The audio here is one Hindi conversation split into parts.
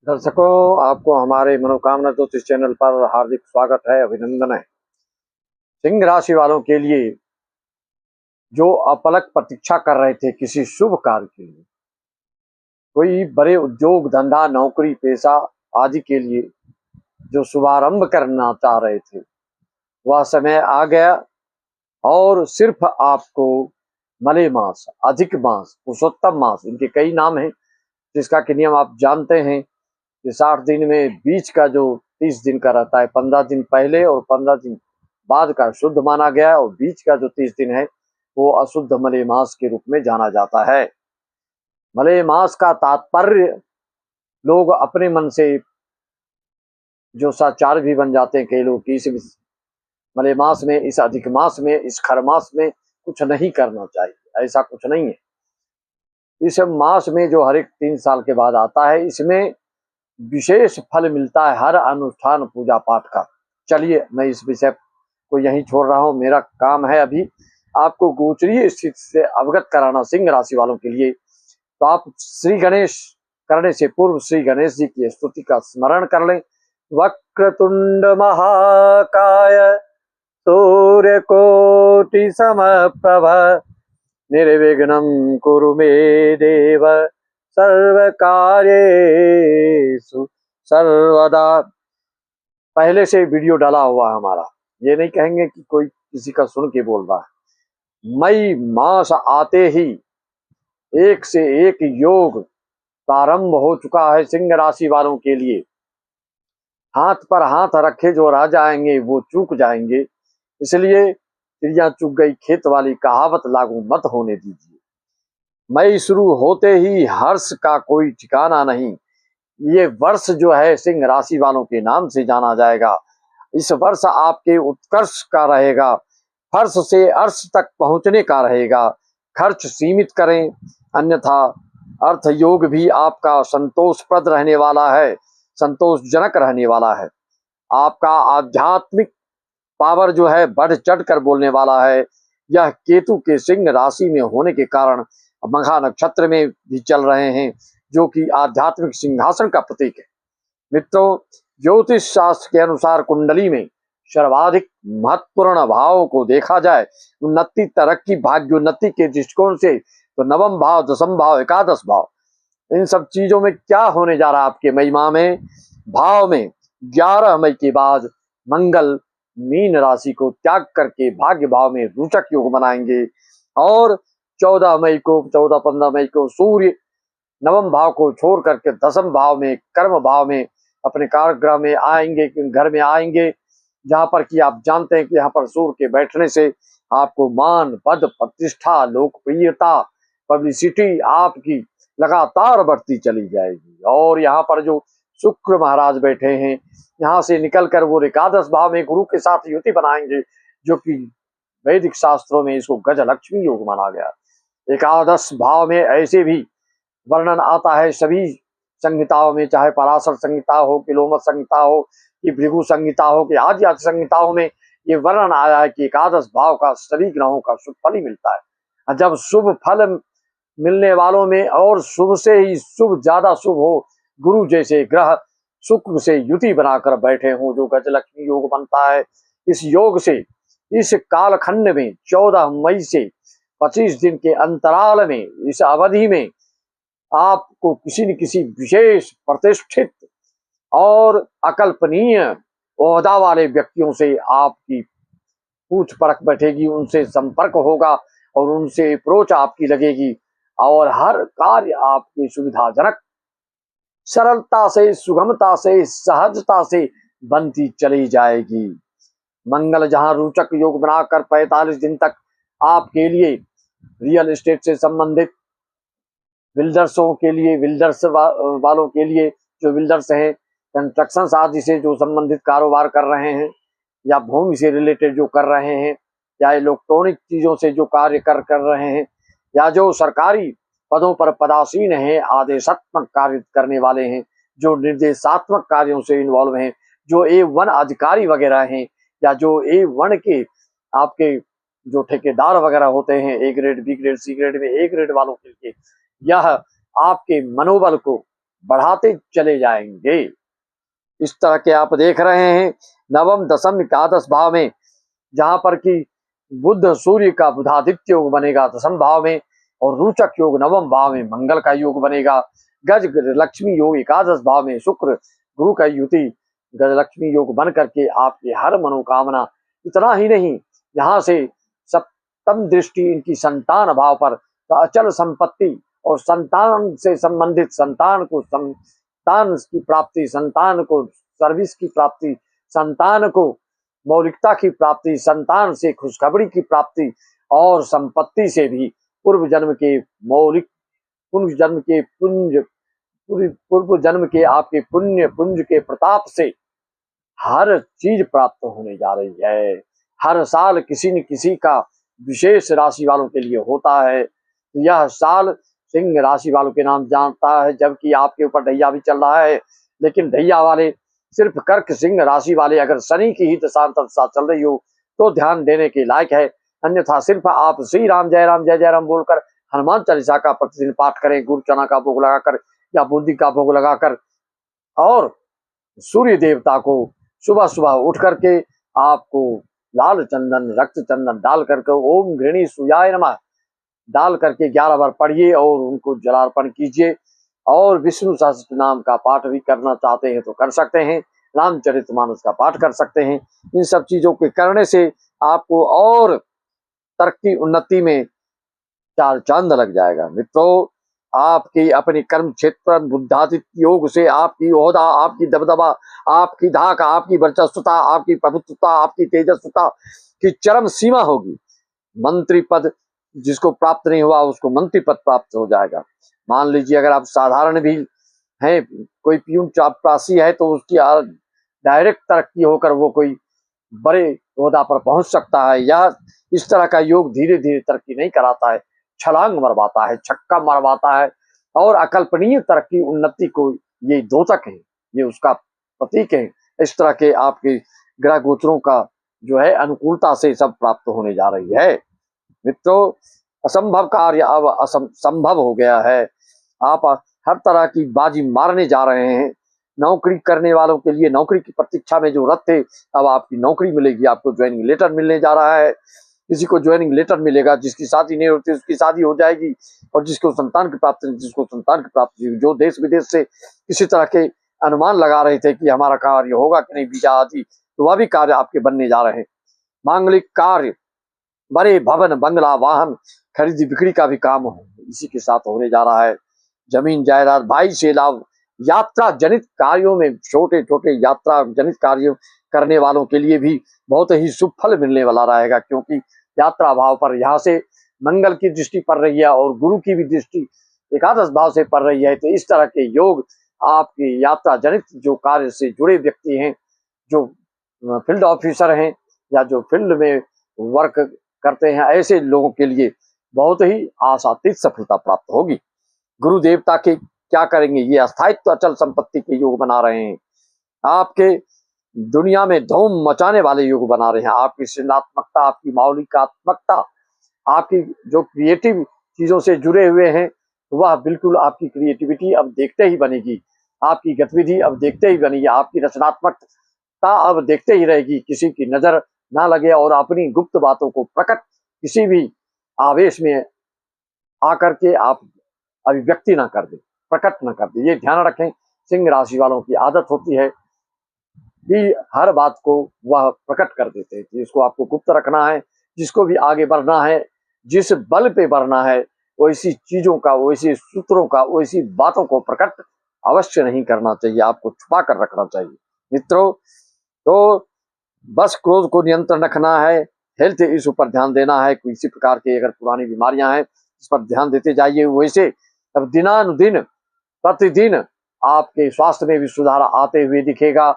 दर्शकों, आपको हमारे मनोकामना ज्योतिष चैनल पर हार्दिक स्वागत है, अभिनंदन है। सिंह राशि वालों के लिए जो अपलक प्रतीक्षा कर रहे थे किसी शुभ कार्य के लिए, कोई बड़े उद्योग धंधा नौकरी पेशा आदि के लिए जो शुभारंभ करना चाह रहे थे, वह समय आ गया। और सिर्फ आपको मले मास, अधिक मास, पुरुषोत्तम मास, इनके कई नाम हैं, जिसका कि नियम आप जानते हैं कि 60 दिन में बीच का जो 30 दिन का रहता है, 15 दिन पहले और 15 दिन बाद का शुद्ध माना गया है, और बीच का जो 30 दिन है वो अशुद्ध मले मास के रूप में जाना जाता है। मले मास का तात्पर्य लोग अपने मन से जो साचार भी बन जाते हैं कई लोग कि इस मले मास में, इस अधिक मास में, इस खर मास में कुछ नहीं करना चाहिए। ऐसा कुछ नहीं है। इस मास में जो हर एक 3 साल के बाद आता है, इसमें विशेष फल मिलता है हर अनुष्ठान पूजा पाठ का। चलिए, मैं इस विषय को यहीं छोड़ रहा हूं। मेरा काम है अभी आपको गोचरीय स्थिति से अवगत कराना सिंह राशि वालों के लिए। तो आप श्री गणेश करने से पूर्व श्री गणेश जी की स्तुति का स्मरण कर लें। वक्रतुंड महाकाय सूर्यकोटि समप्रभ निर्विघ्नं कुरु मे देव सर्वकार्येषु सर्वदा। पहले से वीडियो डाला हुआ है हमारा, ये नहीं कहेंगे कि कोई किसी का सुन के बोल रहा है। मई मास आते ही एक से एक योग प्रारंभ हो चुका है सिंह राशि वालों के लिए। हाथ पर हाथ रखे जो रह जाएंगे वो चूक जाएंगे, इसलिए चिड़िया चुग गई खेत वाली कहावत लागू मत होने दीजिए। मई शुरू होते ही हर्ष का कोई ठिकाना नहीं। ये वर्ष जो है सिंह राशि वालों के नाम से जाना जाएगा। इस वर्ष आपके उत्कर्ष का रहेगा, फर्श से अर्श तक पहुंचने का रहेगा। खर्च सीमित करें, अन्यथा अर्थ योग भी आपका संतोषप्रद रहने वाला है, संतोषजनक रहने वाला है। आपका आध्यात्मिक पावर जो है बढ़ चढ़ कर बोलने वाला है। यह केतु के सिंह राशि में होने के कारण मघा नक्षत्र में भी चल रहे हैं, जो कि आध्यात्मिक सिंहासन का प्रतीक है। मित्रों, ज्योतिष शास्त्र के अनुसार कुंडली में सर्वाधिक महत्वपूर्ण भाव को देखा जाए, उन्नति, तरक्की, भाग्योन्नति के दृष्टिकोण से, तो नवम भाव, दसम भाव, एकादश भाव, इन सब चीजों में क्या होने जा रहा है आपके मई माह में? भाव में 11 मई के बाद मंगल मीन राशि को त्याग करके भाग्य भाव में रोचक योग बनाएंगे, और 14 मई को, 14-15 मई को सूर्य नवम भाव को छोड़ करके दसम भाव में, कर्म भाव में, अपने कार्यग्रह में आएंगे, घर में आएंगे, जहां पर कि आप जानते हैं कि यहाँ पर सूर्य के बैठने से आपको मान, पद, प्रतिष्ठा, लोकप्रियता, पब्लिसिटी आपकी लगातार बढ़ती चली जाएगी। और यहाँ पर जो शुक्र महाराज बैठे हैं, यहाँ से निकलकर वो एकादश भाव में गुरु के साथ युति बनाएंगे, जो कि वैदिक शास्त्रों में इसको गजलक्ष्मी योग माना गया। एकादश भाव में ऐसे भी वर्णन आता है सभी संहिताओं में, चाहे पराशर संहिता हो, कि लोमस संहिता हो, कि भृगु संहिता हो, कि आदि आदि संहिताओं में ये वर्णन आया है कि एकादश भाव का सभी ग्रहों का शुभ फल ही मिलता है। जब शुभ फल मिलने वालों में और शुभ से ही शुभ, ज्यादा शुभ हो, गुरु जैसे ग्रह शुक्र से युति बनाकर बैठे हों, जो गजलक्ष्मी योग बनता है। इस योग से इस कालखंड में 14 मई से 25 दिन के अंतराल में, इस अवधि में आपको किसी न किसी विशेष प्रतिष्ठित और अकल्पनीय ओहदा वाले व्यक्तियों से आपकी पूछ परख बैठेगी, उनसे संपर्क होगा और उनसे अप्रोच आपकी लगेगी, और हर कार्य आपकी सुविधाजनक, सरलता से, सुगमता से, सहजता से बनती चली जाएगी। मंगल जहां रोचक योग बनाकर 45 दिन तक आपके लिए रियल एस्टेट से संबंधित बिल्डर्सों के लिए, बिल्डर्स वालों के लिए, जो बिल्डर्स हैं, कंस्ट्रक्शन आदि से जो संबंधित कारोबार कर रहे हैं, या भूमि से रिलेटेड जो कर रहे हैं, या इलेक्ट्रॉनिक चीजों से जो कार्य कर रहे हैं, या जो सरकारी पदों पर पदासीन हैं, आदेशात्मक कार्य करने वाले हैं, जो निर्देशात्मक कार्यों से इन्वॉल्व हैं, जो A1 अधिकारी वगैरह हैं, या जो A1 के आपके जो ठेकेदार वगैरह होते हैं, A grade, B grade, C grade में A ग्रेड वालों के लिए, यह आपके मनोबल को बढ़ाते चले जाएंगे। इस तरह के आप देख रहे हैं नवम दशम एकादश भाव में, जहां पर कि बुध सूर्य का बुधादित्य योग बनेगा दशम भाव में, और रोचक योग नवम भाव में मंगल का योग बनेगा। गज लक्ष्मी योग एकादश भाव में शुक्र गुरु का युति गज लक्ष्मी योग बन करके आपकी हर मनोकामना, इतना ही नहीं, यहाँ से सप्तम दृष्टि इनकी संतान भाव पर, तो अचल संपत्ति और संतान से संबंधित, संतान की प्राप्ति, संतान को सर्विस की प्राप्ति, संतान को मौलिकता की प्राप्ति, संतान से खुशखबरी की प्राप्ति, और संपत्ति से भी पूर्व जन्म के मौलिक, पूर्व जन्म के पुंज, पूर्व जन्म के आपके पुण्य पुंज के प्रताप से हर चीज प्राप्त होने जा रही है। हर साल किसी न किसी का विशेष राशि वालों के लिए होता है। यह साल सिंह राशि वालों के नाम जानता है, जबकि आपके ऊपर ढैया भी चल रहा है, लेकिन ढैया वाले सिर्फ कर्क सिंह राशि वाले, अगर शनि की ही दशांतरदशा चल रही हो तो ध्यान देने के लायक है। अन्यथा सिर्फ आप श्री राम जय राम बोलकर हनुमान चालीसा का प्रतिदिन पाठ करें, गुड़ चना का भोग लगाकर या बूंदी का भोग लगाकर, और सूर्य देवता को सुबह सुबह उठ करके आपको लाल चंदन रक्त चंदन डाल करके ओम घृणी सूर्याय नमः डाल करके 11 बार पढ़िए और उनको जलार्पण कीजिए। और विष्णु सहस्त्र नाम का पाठ भी करना चाहते हैं तो कर सकते हैं, रामचरितमानस का पाठ कर सकते हैं। इन सब चीजों के करने से आपको और तरक्की उन्नति में चार चांद लग जाएगा। मित्रों, आपकी अपनी कर्म क्षेत्र बुद्धादित्य योग से आपकी ओहदा, आपकी दबदबा, आपकी धाक, आपकी वर्चस्वता, आपकी प्रभुत्वता, आपकी तेजस्वता की चरम सीमा होगी। मंत्री पद जिसको प्राप्त नहीं हुआ उसको मंत्री पद प्राप्त हो जाएगा। मान लीजिए अगर आप साधारण भी हैं, कोई प्यून चापरासी है, तो उसकी डायरेक्ट तरक्की होकर वो कोई बड़े ओहदा पर पहुंच सकता है। यह इस तरह का योग धीरे धीरे तरक्की नहीं कराता है, छलांग मरवाता है, छक्का मरवाता है, और अकल्पनीय तरक्की उन्नति को ये द्योतक है, ये उसका प्रतीक है। इस तरह के आपके ग्रह गोचरों का जो है अनुकूलता से सब प्राप्त होने जा रही है। मित्रों, असंभव कार्य अब संभव हो गया है। आप हर तरह की बाजी मारने जा रहे हैं। नौकरी करने वालों के लिए नौकरी की प्रतीक्षा में जो रत थे, अब आपकी नौकरी मिलेगी, आपको ज्वाइनिंग लेटर मिलने जा रहा है। किसी को ज्वाइनिंग लेटर मिलेगा, जिसकी शादी नहीं होती उसकी शादी हो जाएगी, और जिसको संतान की प्राप्ति, जिसको संतान की प्राप्ति, जो देश विदेश से किसी तरह के अनुमान लगा रहे थे कि हमारा कार्य होगा कि नहीं, वीजा आदि, तो वह भी कार्य आपके बनने जा रहे हैं। मांगलिक कार्य, बड़े भवन बंगला वाहन खरीदी बिक्री का भी काम इसी के साथ होने जा रहा है। जमीन जायदाद, भाई से लाभ, यात्रा जनित कार्यों में, छोटे छोटे यात्रा जनित कार्यों करने वालों के लिए भी बहुत ही शुभ फल मिलने वाला रहेगा, क्योंकि यात्रा भाव पर यहाँ से मंगल की दृष्टि पड़ रही है और गुरु की भी दृष्टि एकादश भाव से पड़ रही है। तो इस तरह के योग आपकी यात्रा जनित जो कार्य से जुड़े व्यक्ति हैं, जो फील्ड ऑफिसर हैं या जो फील्ड में वर्क करते हैं, ऐसे लोगों के लिए बहुत ही आशातीत सफलता प्राप्त होगी। गुरु देवता के क्या करेंगे, ये अस्थायित्व अचल संपत्ति के योग बना रहे हैं, आपके दुनिया में धूम मचाने वाले योग बना रहे हैं। आपकी सृजनात्मकता, आपकी मौलिकात्मकता, आपकी जो क्रिएटिव चीजों से जुड़े हुए हैं, वह बिल्कुल आपकी क्रिएटिविटी अब देखते ही बनेगी, आपकी गतिविधि अब देखते ही बनेगी, आपकी रचनात्मकता अब देखते ही रहेगी। किसी की नजर ना लगे और अपनी गुप्त बातों को प्रकट किसी भी आवेश में आकर के आप अभिव्यक्ति ना कर दे, प्रकट ना कर दे। ये ध्यान रखें, सिंह राशि वालों की आदत होती है कि हर बात को वह प्रकट कर देते हैं। जिसको आपको गुप्त रखना है, जिसको भी आगे बढ़ना है, जिस बल पे बढ़ना है, वैसी चीजों का, वैसी सूत्रों का, वैसी बातों को प्रकट अवश्य नहीं करना चाहिए, आपको छुपा कर रखना चाहिए। मित्रों, तो बस क्रोध को नियंत्रण रखना है, हेल्थ इशू पर ध्यान देना है। किसी प्रकार की अगर पुरानी बीमारियां हैं इस पर ध्यान देते जाइए। वैसे अब दिनानुदिन प्रतिदिन आपके स्वास्थ्य में भी सुधार आते हुए दिखेगा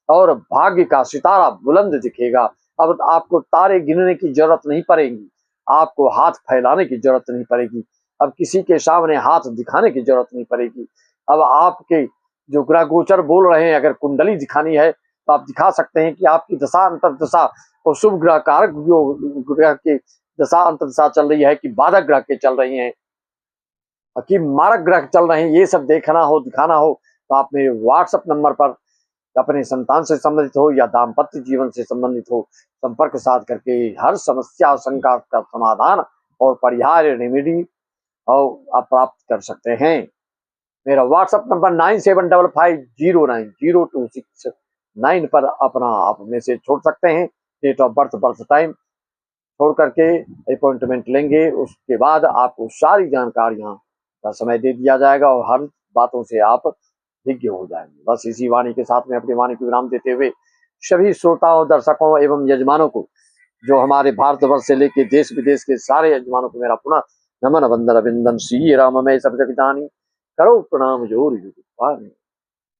और भाग्य का सितारा बुलंद दिखेगा। अब आपको तारे गिनने की जरूरत नहीं पड़ेगी, आपको हाथ फैलाने की जरूरत नहीं पड़ेगी, अब किसी के सामने हाथ दिखाने की जरूरत नहीं पड़ेगी। अब आपके जो ग्रह गोचर बोल रहे हैं, अगर कुंडली दिखानी है तो आप दिखा सकते हैं कि आपकी दशा अंतर्दशा और शुभ ग्रह कारक जो ग्रह की दशा अंतर्दशा चल रही है कि बाधक ग्रह के चल रही हैं कि मारक ग्रह चल रहे हैं, ये सब देखना हो, दिखाना हो तो आप मेरे व्हाट्सएप नंबर पर अपने संतान से संबंधित हो या दाम्पत्य जीवन से संबंधित हो, संपर्क साध करके हर समस्या और शंका का समाधान और परिहार रेमेडी और आप प्राप्त कर सकते हैं। मेरा व्हाट्सएप नंबर 9755090269 पर अपना आप मैसेज छोड़ सकते हैं। Date of birth, birth time छोड़ करके अपॉइंटमेंट लेंगे, उसके बाद आपको सारी जानकारियां का समय दे दिया जाएगा और हर बातों से आप विज्ञ हो जाएंगे। बस इसी वाणी के साथ में अपनी वाणी को विराम देते हुए सभी श्रोताओं, दर्शकों एवं यजमानों को, जो हमारे भारतवर्ष से लेकर देश विदेश के सारे यजमानों को मेरा पुनः नमन वंदन अभिनंदन। श्री राम में सब जगदानी करो प्रणाम जोर युग।